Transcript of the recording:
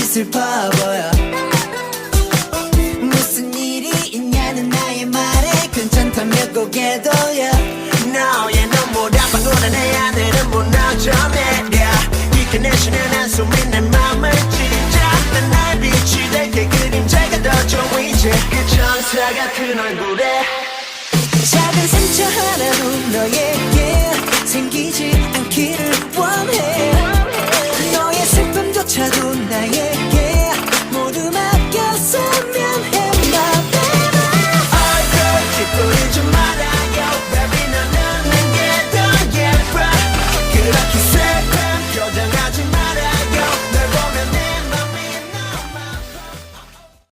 슬퍼 보여. 무슨 일이 있냐는 나의 말에 괜찮다며 고개 돌려. 너의 눈물 한 방울에 내 하늘은 무너져 내려. 깊게 내쉬는 한숨이 내 맘을 찢어. 난 날 빛이 될게 그림자가 더 좋아 이제 그 천사 같은 얼굴에 작은 상처 하나로 너의